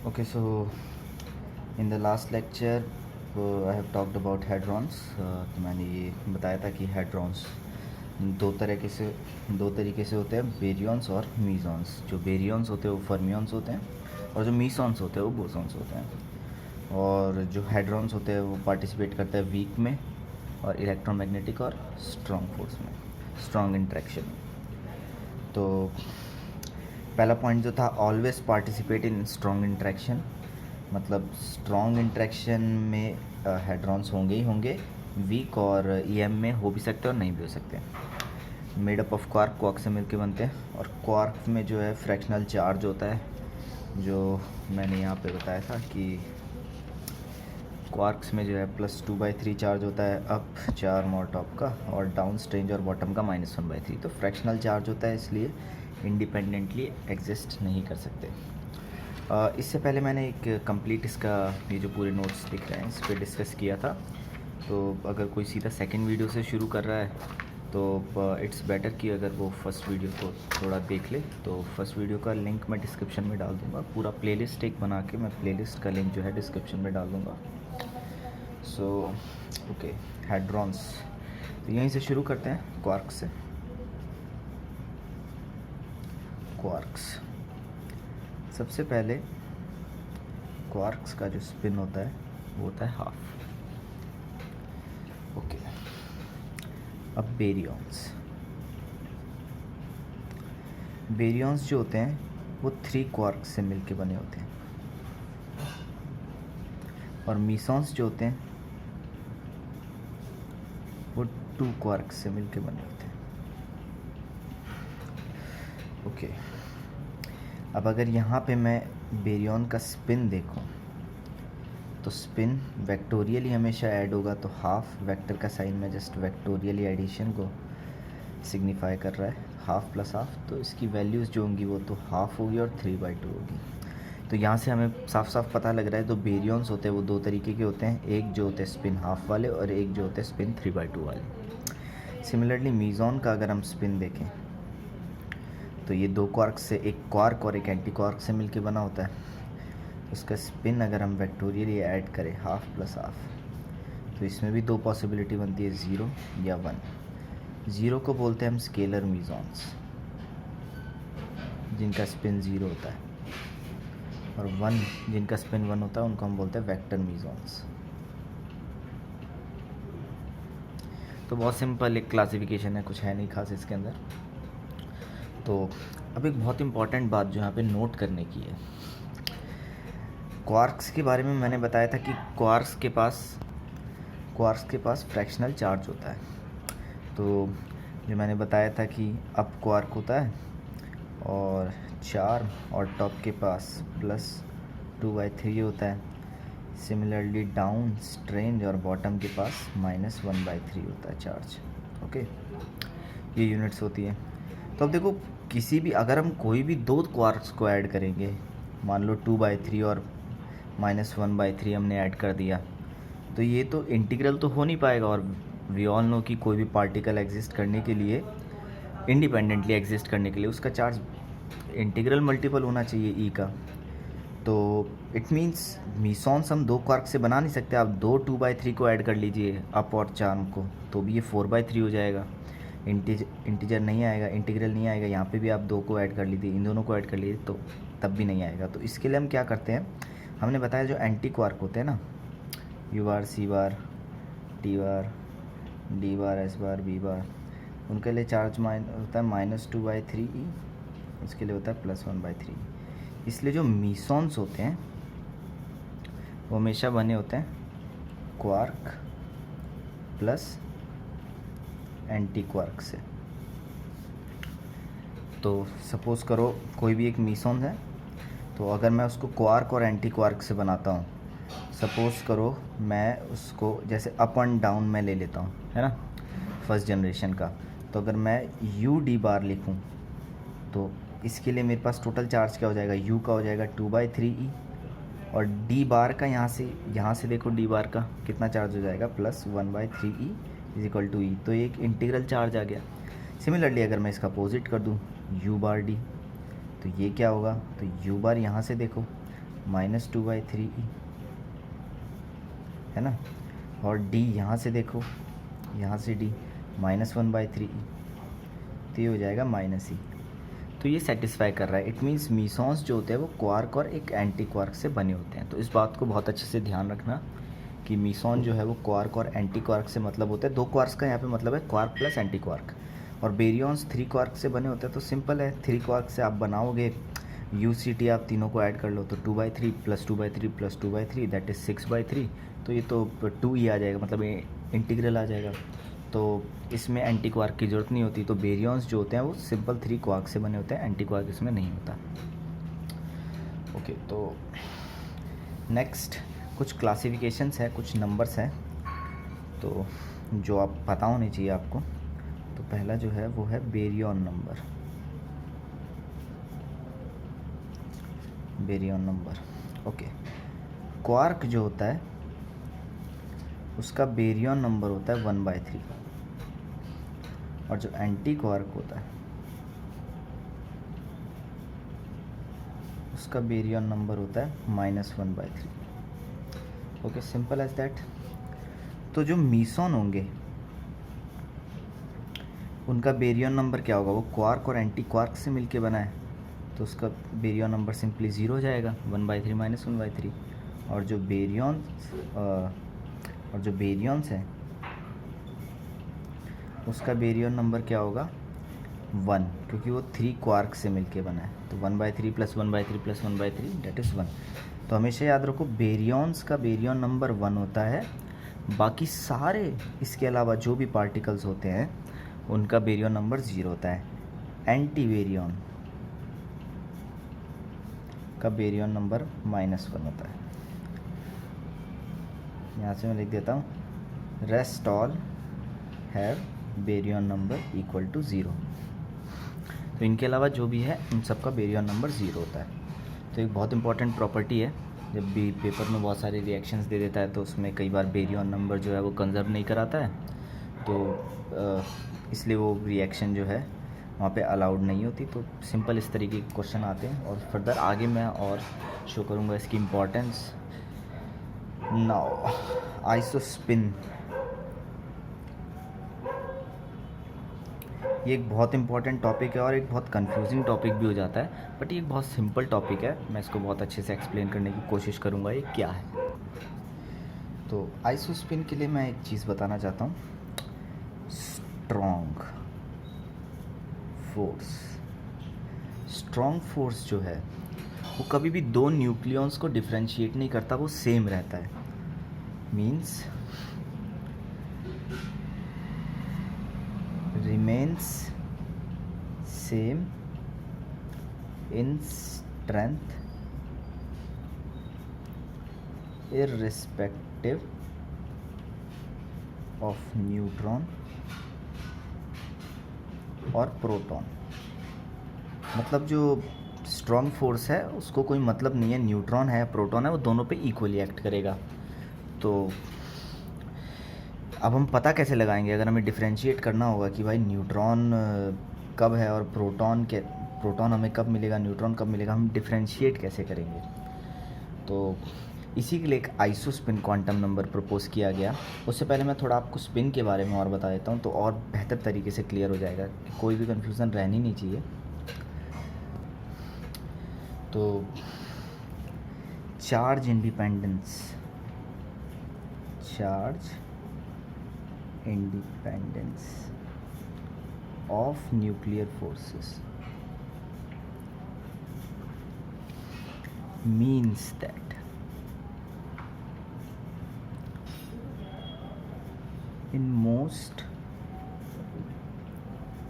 Okay, so in the last lecture I have talked about hadrons. तो मैंने ये बताया था कि hadrons दो तरीके से होते हैं, बेरियंस और मीज़ॉन्स। जो बेरियंस होते हैं वो फर्मियंस होते हैं और जो मीज़ॉन्स होते हैं वो बोसॉन्स होते हैं। और जो hadrons होते हैं वो पार्टिसिपेट करते हैं वीक में और इलेक्ट्रोमैग्नेटिक और स्ट्रॉन्ग फोर्स में, स्ट्रॉन्ग इंट्रैक्शन में। तो पहला पॉइंट जो था, always participate in strong interaction, मतलब स्ट्रॉन्ग इंट्रैक्शन में हेड्रॉन्स होंगे ही होंगे, वीक और ईएम में हो भी सकते हैं और नहीं भी हो सकते। मेडअप ऑफ क्वार्क से मिलके बनते हैं और क्वार्क में जो है फ्रैक्शनल चार्ज होता है, जो मैंने यहाँ पे बताया था कि क्वार्क्स में जो है +2/3 चार्ज होता है अप चार्म और टॉप का, और डाउन स्ट्रेंज और बॉटम का -1/3। तो फ्रैक्शनल चार्ज होता है, इसलिए इंडिपेंडेंटली एग्जिस्ट नहीं कर सकते। इससे पहले मैंने एक कंप्लीट इसका ये जो पूरे नोट्स दिख रहे हैं इस पर डिस्कस किया था। तो अगर कोई सीधा सेकंड वीडियो से शुरू कर रहा है तो इट्स बेटर कि अगर वो फर्स्ट वीडियो को थोड़ा देख ले। तो फर्स्ट वीडियो का लिंक मैं डिस्क्रिप्शन में डाल दूँगा, पूरा प्लेलिस्ट एक बना के मैं प्लेलिस्ट का लिंक जो है डिस्क्रिप्शन में डाल दूँगा। सो ओके, हेड्रॉन्स, तो यहीं से शुरू करते हैं क्वार्क्स से। क्वार्क्स, सबसे पहले क्वार्क्स का जो स्पिन होता है वो होता है हाफ। ओके, अब बेरियंस। बेरियंस जो होते हैं वो 3 क्वार्क्स से मिलके बने होते हैं, और मीसॉन्स जो होते हैं वो 2 क्वार्क्स से मिलके बने होते हैं। ओके, अब अगर यहाँ पे मैं बेरियन का स्पिन देखूँ तो स्पिन वेक्टोरियली हमेशा ऐड होगा, तो हाफ वेक्टर का साइन में जस्ट वेक्टोरियली एडिशन को सिग्निफाई कर रहा है, हाफ प्लस हाफ। तो इसकी वैल्यूज़ जो होंगी वो तो हाफ होगी और 3/2 होगी। तो यहाँ से हमें साफ साफ पता लग रहा है, तो बेरियंस होते हैं वो 2 तरीके के होते हैं, एक जो होते हैं स्पिन हाफ वाले और एक जो होते हैं स्पिन 3/2 वाले। सिमिलरली मीज़ॉन का अगर हम स्पिन देखें तो ये 2 क्वार्क से, एक क्वार्क और एक एंटी क्वार्क से मिलके बना होता है। उसका स्पिन अगर हम वेक्टोरियली ऐड करें हाफ प्लस हाफ, तो इसमें भी 2 पॉसिबिलिटी बनती है, 0 या 1। 0 को बोलते हैं हम स्केलर मीज़ॉन्स, जिनका स्पिन 0 होता है, और 1 जिनका स्पिन 1 होता है उनको हम बोलते हैं वेक्टर मीज़ॉन्स। तो बहुत सिंपल एक क्लासिफिकेशन है, कुछ है नहीं खास इसके अंदर। तो अब एक बहुत इम्पॉर्टेंट बात जो यहाँ पे नोट करने की है, क्वार्क्स के बारे में मैंने बताया था कि क्वार्क्स के पास फ्रैक्शनल चार्ज होता है। तो जो मैंने बताया था कि अप क्वार्क होता है और चार्म और टॉप के पास +2/3 होता है। सिमिलरली डाउन स्ट्रेंज और बॉटम के पास -1/3 होता है चार्ज। ओके, ये यूनिट्स होती है। तो अब देखो, किसी भी अगर हम कोई भी 2 क्वार्क्स को ऐड करेंगे, मान लो 2/3 और -1/3 हमने ऐड कर दिया, तो ये तो इंटीग्रल तो हो नहीं पाएगा। और वी ऑल नो कि कोई भी पार्टिकल एग्जिस्ट करने के लिए, इंडिपेंडेंटली एग्जिस्ट करने के लिए, उसका चार्ज इंटीग्रल मल्टीपल होना चाहिए ई का। तो इट मीन्स मीसॉन्स हम 2 क्वार्क से बना नहीं सकते। आप 2/3 को ऐड कर लीजिए अप और चार्म को, तो भी ये 4/3 हो जाएगा। इंटीजर नहीं आएगा, इंटीग्रल नहीं आएगा। यहाँ पे भी आप 2 को ऐड कर लीजिए, इन दोनों को ऐड कर लीजिए, तो तब भी नहीं आएगा। तो इसके लिए हम क्या करते हैं, हमने बताया जो एंटी क्वार्क होते हैं ना, U बार, C बार, T बार, D बार, S बार, B बार, उनके लिए चार्ज होता है -2/3E, उसके लिए होता है +1/3। इसलिए जो मीसॉन्स होते हैं वो हमेशा बने होते हैं क्वार्क प्लस एंटी क्वार्क से। तो सपोज़ करो कोई भी एक मीसॉन है, तो अगर मैं उसको क्वार्क और एंटी क्वार्क से बनाता हूँ, सपोज़ करो मैं उसको जैसे अप एंड डाउन में ले लेता हूँ, है ना, फर्स्ट जनरेशन का। तो अगर मैं UD बार लिखूँ तो इसके लिए मेरे पास टोटल चार्ज क्या हो जाएगा, U का हो जाएगा 2/3E, और D बार का यहाँ से देखो D बार का कितना चार्ज हो जाएगा, +1/3E = E। तो एक इंटीग्रल चार्ज आ गया। सिमिलरली अगर मैं इसका अपोजिट कर दूँ U बार D, तो ये क्या होगा, तो U बार यहाँ से देखो -2/3e है ना। और d यहाँ से देखो, यहाँ से d -1/3e, तो ये हो जाएगा -e। तो ये सेटिस्फाई कर रहा है। इट मीन्स मीसॉन्स जो होते हैं वो क्वार्क और एक एंटी क्वार्क से बने होते हैं। तो इस बात को बहुत अच्छे से ध्यान रखना कि मीसॉन जो है वो क्वार्क और एंटी क्वार्क से मतलब होता है। 2 क्वार्क्स का यहाँ पे मतलब है क्वार्क प्लस एंटी क्वार्क। और बेरियंस 3 क्वार्क से बने होते हैं। तो सिंपल है, 3 क्वार्क से आप बनाओगे UCT, आप तीनों को ऐड कर लो तो 2/3 + 2/3 + 2/3 दैट इज़ 6/3। तो ये तो 2 ही आ जाएगा, मतलब ये इंटीग्रल आ जाएगा। तो इसमें एंटी क्वार्क की ज़रूरत नहीं होती। तो बेरियंस जो होते हैं वो सिंपल 3 क्वार्क से बने होते हैं, एंटी क्वार्क इसमें नहीं होता। ओके, तो नेक्स्ट कुछ क्लासिफिकेशंस है, कुछ नंबर्स हैं तो जो आप पता होने चाहिए आपको। तो पहला जो है वो है baryon number. Baryon number, okay. Quark जो होता है उसका बेरियन नंबर होता है 1/3, और जो एंटी क्वार्क होता है उसका बेरियन नंबर होता है -1/3। Okay, simple as that. तो जो मीसॉन होंगे उनका बेरियन नंबर क्या होगा, वो क्वार्क और एंटी क्वार्क से मिलके बना है तो उसका बेरियन नंबर सिंपली 0 हो जाएगा, 1/3 - 1/3। और जो बेरियंस है उसका बेरियन नंबर क्या होगा, 1, क्योंकि वो 3 क्वार्क से मिलके बना है। तो 1/3 + 1/3 + 1/3 दैट इज़ 1। तो हमेशा याद रखो बेरियंस का बेरियन नंबर 1 होता है। बाकी सारे इसके अलावा जो भी पार्टिकल्स होते हैं उनका बेरियन नंबर 0 होता है। एंटी बेरियन का बेरियन नंबर -1 होता है। यहाँ से मैं लिख देता हूँ, rest all have baryon number = 0। तो इनके अलावा जो भी है उन सब का बेरियन नंबर 0 होता है। तो एक बहुत इंपॉर्टेंट प्रॉपर्टी है, जब भी पेपर में बहुत सारे रिएक्शंस दे देता है तो उसमें कई बार बेरियन नंबर जो है वो कंजर्व नहीं कराता है, तो इसलिए वो रिएक्शन जो है वहाँ पे अलाउड नहीं होती। तो सिंपल इस तरीके के क्वेश्चन आते हैं और फर्दर आगे मैं और शो करूँगा इसकी इम्पोर्टेंस। नाउ आइसोस्पिन, ये एक बहुत इंपॉर्टेंट टॉपिक है और एक बहुत कंफ्यूजिंग टॉपिक भी हो जाता है, बट ये एक बहुत सिंपल टॉपिक है। मैं इसको बहुत अच्छे से एक्सप्लेन करने की कोशिश करूँगा ये क्या है। तो आइसोस्पिन के लिए मैं एक चीज़ बताना चाहता हूँ, स्ट्रॉन्ग फोर्स। स्ट्रॉन्ग फोर्स जो है वो कभी भी 2 न्यूक्लियॉन्स को डिफरेंशिएट नहीं करता, वो सेम रहता है। Means remains same in strength irrespective of neutron और प्रोटॉन। मतलब जो स्ट्रॉन्ग फोर्स है उसको कोई मतलब नहीं है न्यूट्रॉन है या प्रोटॉन है, वो दोनों पे इक्वली एक्ट करेगा। तो अब हम पता कैसे लगाएंगे, अगर हमें डिफरेंशिएट करना होगा कि भाई न्यूट्रॉन कब है और प्रोटॉन हमें कब मिलेगा, न्यूट्रॉन कब मिलेगा, हम डिफरेंशिएट कैसे करेंगे। तो इसी के लिए एक आइसोस्पिन क्वांटम नंबर प्रपोज किया गया। उससे पहले मैं थोड़ा आपको स्पिन के बारे में और बता देता हूँ तो और बेहतर तरीके से क्लियर हो जाएगा, कोई भी कन्फ्यूज़न रहनी नहीं चाहिए। तो charge independence of nuclear forces means that in most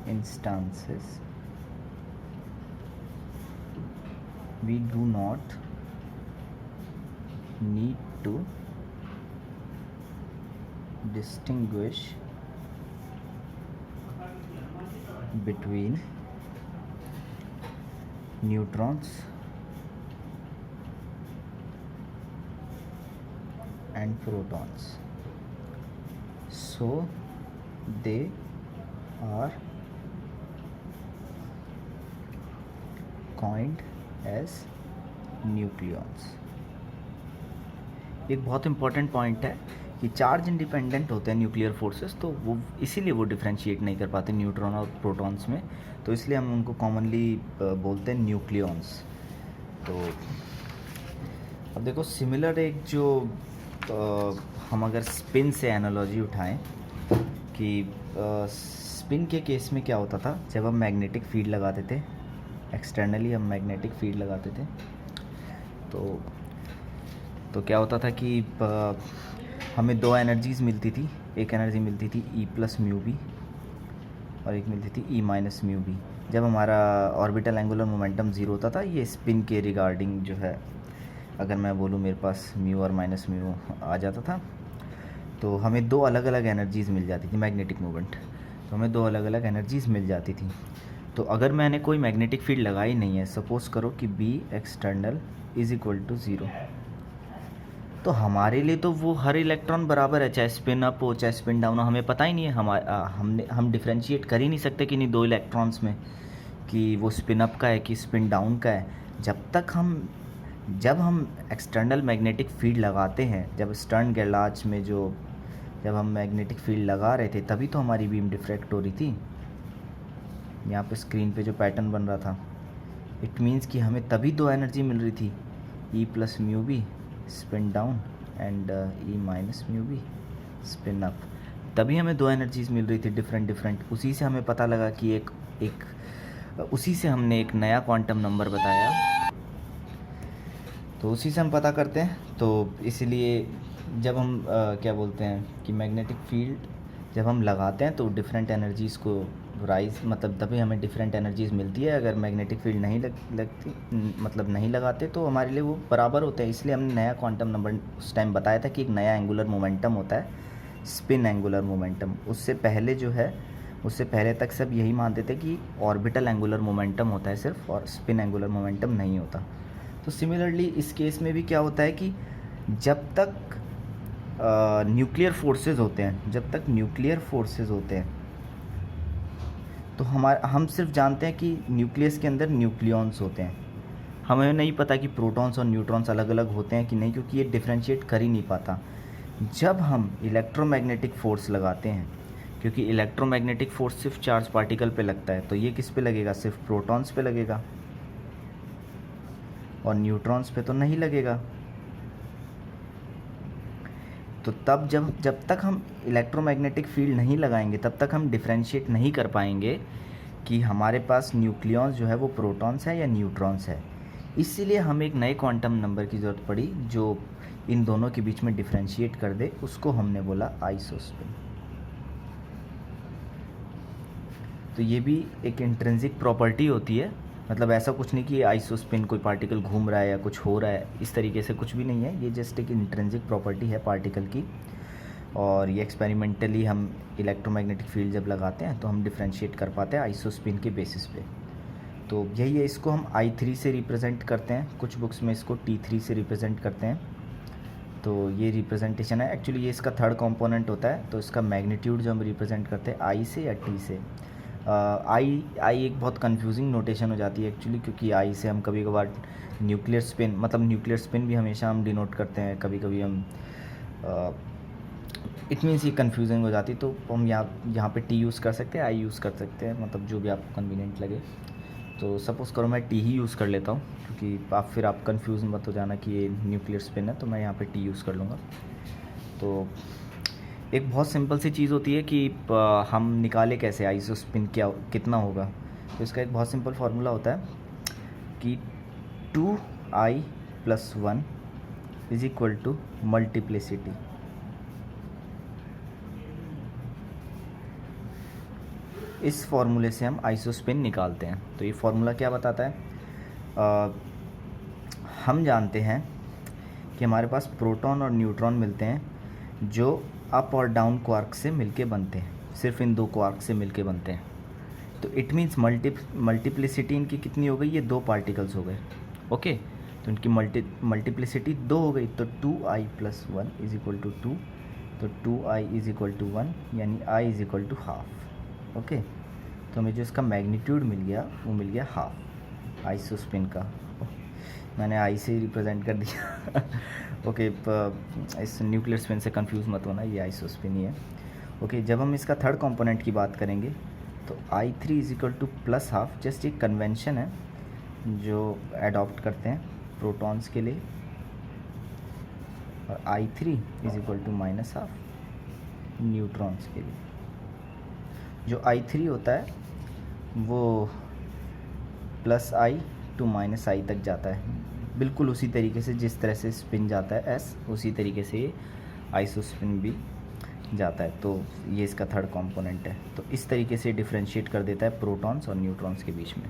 instances we do not need to distinguish between neutrons and protons, so they are coined as nucleons. एक बहुत इंपॉर्टेंट पॉइंट है कि चार्ज इंडिपेंडेंट होते हैं न्यूक्लियर फोर्सेस, तो वो इसीलिए वो डिफ्रेंशिएट नहीं कर पाते न्यूट्रॉन और प्रोटॉन्स में, तो इसलिए हम उनको कॉमनली बोलते हैं न्यूक्लियॉन्स। तो अब देखो सिमिलर एक जो हम अगर स्पिन से एनालॉजी उठाएं कि स्पिन के केस में क्या होता था, जब हम मैग्नेटिक फील्ड लगाते थे, एक्सटर्नली हम मैग्नेटिक फील्ड लगाते थे, तो क्या होता था कि हमें दो एनर्जीज़ मिलती थी। एक एनर्जी मिलती थी E प्लस म्यू बी और एक मिलती थी E माइनस म्यू बी। जब हमारा ऑर्बिटल एंगुलर मोमेंटम ज़ीरो होता था, ये स्पिन के रिगार्डिंग जो है, अगर मैं बोलूँ मेरे पास म्यू और माइनस म्यू आ जाता था, तो हमें दो अलग अलग एनर्जीज़ मिल जाती थी मैग्नेटिक मूवमेंट, तो हमें दो अलग अलग एनर्जीज़ मिल जाती थी। तो अगर मैंने कोई मैग्नेटिक फील्ड लगाई नहीं है, सपोज़ करो कि B external is equal to zero, तो हमारे लिए तो वो हर इलेक्ट्रॉन बराबर है, चाहे स्पिन अप हो चाहे स्पिन डाउन हो, हमें पता ही नहीं है। हम डिफ्रेंशिएट कर ही नहीं सकते कि नहीं दो इलेक्ट्रॉन्स में कि वो स्पिन अप का है कि स्पिन डाउन का है। जब हम एक्सटर्नल मैग्नेटिक फील्ड लगाते हैं, जब स्टर्न गैलाज में जब हम मैग्नेटिक फील्ड लगा रहे थे, तभी तो हमारी बीम डिफ्रैक्ट हो रही थी। यहाँ पे स्क्रीन पे जो पैटर्न बन रहा था, इट मीन्स कि हमें तभी दो एनर्जी मिल रही थी, E plus mu B spin down and E minus mu B spin up, तभी हमें दो एनर्जीज़ मिल रही थी डिफरेंट। उसी से हमें पता लगा कि उसी से हमने एक नया क्वांटम नंबर बताया, तो उसी से हम पता करते हैं। तो इसीलिए जब हम क्या बोलते हैं कि मैग्नेटिक फील्ड जब हम लगाते हैं तो डिफरेंट एनर्जीज़ को मतलब तभी हमें डिफरेंट एनर्जीज़ मिलती है। अगर मैग्नेटिक फील्ड नहीं लगती, मतलब नहीं लगाते, तो हमारे लिए वो बराबर होते हैं। इसलिए हमने नया क्वांटम नंबर उस टाइम बताया था कि एक नया एंगुलर मोमेंटम होता है, स्पिन एंगुलर मोमेंटम। उससे पहले तक सब यही मानते थे कि ऑर्बिटल एंगुलर मोमेंटम होता है सिर्फ, और स्पिन एंगुलर मोमेंटम नहीं होता। तो सिमिलरली इस केस में भी क्या होता है कि जब तक न्यूक्लियर फोर्सेस होते हैं, तो हम सिर्फ जानते हैं कि न्यूक्लियस के अंदर न्यूक्लियॉन्स होते हैं। हमें नहीं पता कि प्रोटॉन्स और न्यूट्रॉन्स अलग अलग होते हैं कि नहीं, क्योंकि ये डिफरेंशिएट कर ही नहीं पाता। जब हम इलेक्ट्रोमैग्नेटिक फ़ोर्स लगाते हैं, क्योंकि इलेक्ट्रोमैग्नेटिक फ़ोर्स सिर्फ चार्ज पार्टिकल पे लगता है, तो ये किस पे लगेगा, सिर्फ प्रोटॉन्स पे लगेगा और न्यूट्रॉन्स पे तो नहीं लगेगा। तो तब जब तक हम इलेक्ट्रोमैग्नेटिक फील्ड नहीं लगाएंगे, तब तक हम डिफरेंशिएट नहीं कर पाएंगे कि हमारे पास न्यूक्लियॉन्स जो है वो प्रोटॉन्स है या न्यूट्रॉन्स है। इसीलिए हमें एक नए क्वांटम नंबर की ज़रूरत पड़ी जो इन दोनों के बीच में डिफरेंशिएट कर दे, उसको हमने बोला आइसोस्पिन। तो ये भी एक इंट्रिंसिक प्रॉपर्टी होती है, मतलब ऐसा कुछ नहीं कि आइसोस्पिन कोई पार्टिकल घूम रहा है या कुछ हो रहा है, इस तरीके से कुछ भी नहीं है। ये जस्ट एक इंट्रिंसिक प्रॉपर्टी है पार्टिकल की, और ये एक्सपेरिमेंटली हम इलेक्ट्रोमैग्नेटिक फील्ड जब लगाते हैं तो हम डिफरेंशिएट कर पाते हैं आइसोस्पिन के बेसिस पे। तो यही है, इसको हम I3 से रिप्रेजेंट करते हैं, कुछ बुक्स में इसको T3 से रिप्रेजेंट करते हैं। तो ये रिप्रेजेंटेशन है, एक्चुअली ये इसका थर्ड कंपोनेंट होता है। तो इसका मैग्नीट्यूड जो हम रिप्रेजेंट करते हैं I से या T से, आई एक बहुत कंफ्यूजिंग नोटेशन हो जाती है एक्चुअली, क्योंकि आई से हम कभी कभार न्यूक्लियर स्पिन भी हमेशा हम डिनोट करते हैं, कभी कभी हम इट मीन्स ये कंफ्यूजिंग हो जाती है। तो हम यहाँ पे टी यूज़ कर सकते हैं, आई यूज़ कर सकते हैं, मतलब जो भी आपको कन्वीनियंट लगे। तो सपोज़ करो मैं टी ही यूज़ कर लेता हूँ, क्योंकि फिर आप कंफ्यूज मत हो जाना कि ये न्यूक्लियर स्पिन है, तो मैं यहाँ पे टी यूज़ कर लूँगा। तो एक बहुत सिंपल सी चीज़ होती है कि हम निकाले कैसे आइसोस्पिन कितना होगा। तो इसका एक बहुत सिंपल फार्मूला होता है कि 2I + 1 = मल्टीप्लिसिटी। इस फार्मूले से हम आइसोस्पिन निकालते हैं। तो ये फार्मूला क्या बताता है, हम जानते हैं कि हमारे पास प्रोटॉन और न्यूट्रॉन मिलते हैं जो अप और डाउन क्वार्क से मिलके बनते हैं, सिर्फ इन दो क्वार्क से मिलके बनते हैं। तो इट मीन्स मल्टीप्लिसिटी इनकी कितनी हो गई, ये दो पार्टिकल्स हो गए, ओके। तो इनकी मल्टीप्लिसिटी 2 हो गई, तो 2I + 1 = 2, तो 2I = 1, यानी I = ½ ओके। तो हमें जो इसका मैग्नीट्यूड मिल गया वो मिल गया ½ आइसोस्पिन का। मैंने आई से रिप्रेजेंट कर दिया ओके, इस न्यूक्लियर स्पिन से कंफ्यूज मत होना, ये आइसोस्पिन ही है। ओके, जब हम इसका थर्ड कंपोनेंट की बात करेंगे तो I3 is equal two plus half, just एक कन्वेंशन है जो एडॉप्ट करते हैं प्रोटॉन्स के लिए, और I3 is equal to minus half neutrons के लिए। जो I3 होता है वो plus I to minus I तक जाता है, बिल्कुल उसी तरीके से जिस तरह से स्पिन जाता है S, उसी तरीके से ये आइसोस्पिन भी जाता है। तो ये इसका थर्ड कंपोनेंट है। तो इस तरीके से डिफरेंशिएट कर देता है प्रोटॉन्स और न्यूट्रॉन्स के बीच में।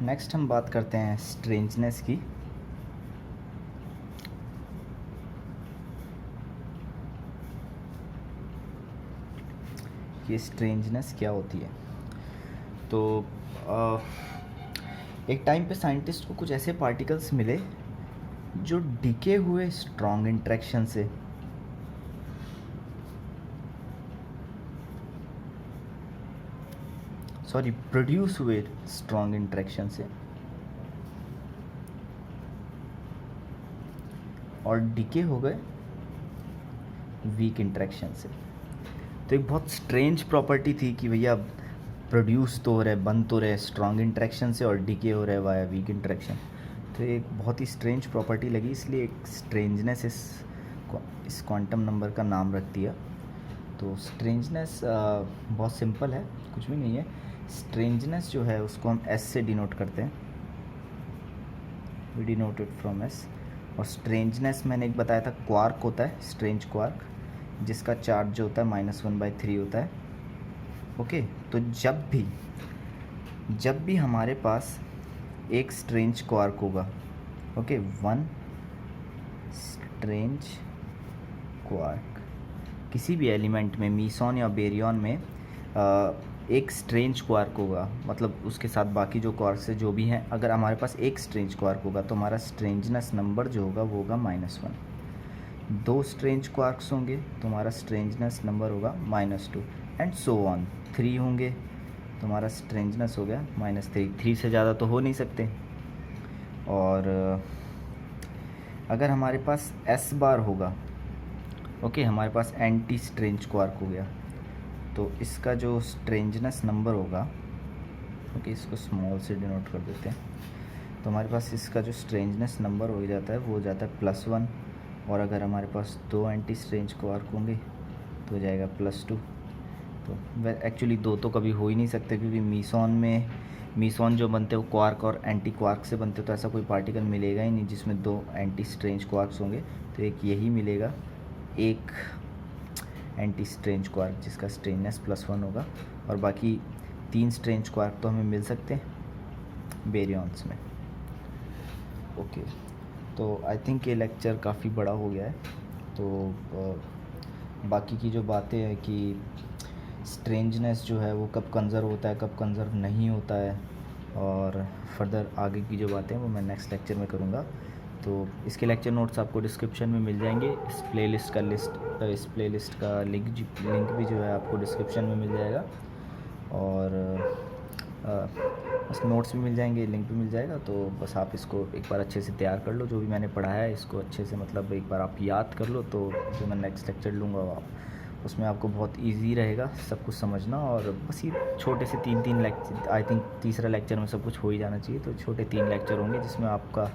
नेक्स्ट हम बात करते हैं स्ट्रेंजनेस की। ये स्ट्रेंजनेस क्या होती है? तो एक टाइम पे साइंटिस्ट को कुछ ऐसे पार्टिकल्स मिले जो डिके हुए स्ट्रॉन्ग इंटरेक्शन से प्रोड्यूस हुए स्ट्रॉन्ग इंटरेक्शन से और डिके हो गए वीक इंटरेक्शन से। तो एक बहुत स्ट्रेंज प्रॉपर्टी थी कि भैया प्रोड्यूस तो हो रहे, बन तो रहे स्ट्रॉन्ग इंटरेक्शन से और डिके हो रहे वाया वीक इंटरेक्शन। तो एक बहुत ही स्ट्रेंज प्रॉपर्टी लगी, इसलिए एक स्ट्रेंजनेस इस क्वांटम नंबर का नाम रख दिया। तो स्ट्रेंजनेस बहुत सिंपल है, कुछ भी नहीं है। स्ट्रेंजनेस जो है उसको हम S से डिनोट करते हैं, we denote it from S। और स्ट्रेंजनेस मैंने एक बताया था क्वार्क होता है, स्ट्रेंज क्वार्क, जिसका चार्ज जो होता है -1/3 होता है। ओके, तो जब भी हमारे पास एक स्ट्रेंज क्वार्क होगा, ओके, वन स्ट्रेंज क्वार्क किसी भी एलिमेंट में, मीसॉन या बेरियन में एक स्ट्रेंज क्वार्क होगा, मतलब उसके साथ बाकी जो क्वार्क्स है जो भी हैं, अगर हमारे पास एक स्ट्रेंज क्वार्क होगा तो हमारा स्ट्रेंजनेस नंबर जो होगा वो होगा -1। दो स्ट्रेंज क्वार्क्स होंगे तो हमारा स्ट्रेंजनेस नंबर होगा -2 एंड सो ऑन। 3 होंगे तो हमारा स्ट्रेंजनेस हो गया -3। 3 से ज़्यादा तो हो नहीं सकते। और अगर हमारे पास S बार होगा, ओके, हमारे पास एंटी स्ट्रेंज क्वार्क हो गया, तो इसका जो स्ट्रेंजनेस नंबर होगा, ओके, इसको स्मॉल से डिनोट कर देते हैं, तो हमारे पास इसका जो स्ट्रेंजनेस नंबर हो जाता है वो हो जाता है +1। और अगर हमारे पास 2 एंटी स्ट्रेंज क्वार्क होंगे तो हो जाएगा +2। तो एक्चुअली 2 तो कभी हो ही नहीं सकते, क्योंकि मीसॉन जो बनते हैं वो क्वार्क और एंटी क्वार्क से बनते, तो ऐसा कोई पार्टिकल मिलेगा ही नहीं जिसमें 2 एंटी स्ट्रेंज क्वार्क्स होंगे। तो एक यही मिलेगा, एक एंटी स्ट्रेंज क्वार्क जिसका स्ट्रेंजनेस +1 होगा, और बाकी 3 स्ट्रेंज क्वार्क तो हमें मिल सकते हैं बेरियंस में। ओके, तो आई थिंक ये लेक्चर काफ़ी बड़ा हो गया है। तो बाकी की जो बातें हैं कि स्ट्रेंजनेस जो है वो कब कंजर्व होता है, कब कंजर्व नहीं होता है, और फर्दर आगे की जो बातें हैं वो मैं नेक्स्ट लेक्चर में करूँगा। तो इसके लेक्चर नोट्स आपको डिस्क्रिप्शन में मिल जाएंगे। इस प्लेलिस्ट का लिंक भी जो है आपको डिस्क्रिप्शन में मिल जाएगा, और बस नोट्स भी मिल जाएंगे, लिंक भी मिल जाएगा। तो बस आप इसको एक बार अच्छे से तैयार कर लो, जो भी मैंने पढ़ाया है इसको अच्छे से, मतलब एक बार आप याद कर लो, तो जो मैं नेक्स्ट लेक्चर लूँगा उसमें आपको बहुत इजी रहेगा सब कुछ समझना। और बस ये छोटे से 3 लेक्चर, आई थिंक तीसरा लेक्चर में सब कुछ हो ही जाना चाहिए। तो छोटे 3 लेक्चर होंगे जिसमें आपका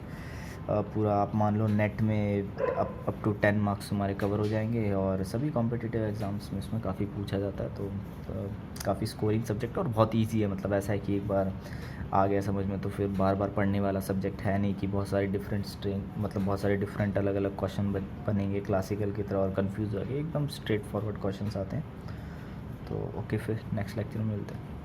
पूरा, आप मान लो नेट में अप टू 10 मार्क्स हमारे कवर हो जाएंगे, और सभी कॉम्पिटिटिव एग्ज़ाम्स में इसमें काफ़ी पूछा जाता है। तो काफ़ी स्कोरिंग सब्जेक्ट और बहुत ईजी है, मतलब ऐसा है कि एक बार आ गया समझ में तो फिर बार बार पढ़ने वाला सब्जेक्ट है नहीं कि बहुत सारे बहुत सारे डिफरेंट अलग अलग क्वेश्चन बनेंगे क्लासिकल की तरह और कंफ्यूज हो गए। एकदम स्ट्रेट फॉरवर्ड क्वेश्चन आते हैं। तो ओके, फिर नेक्स्ट लेक्चर में मिलते हैं।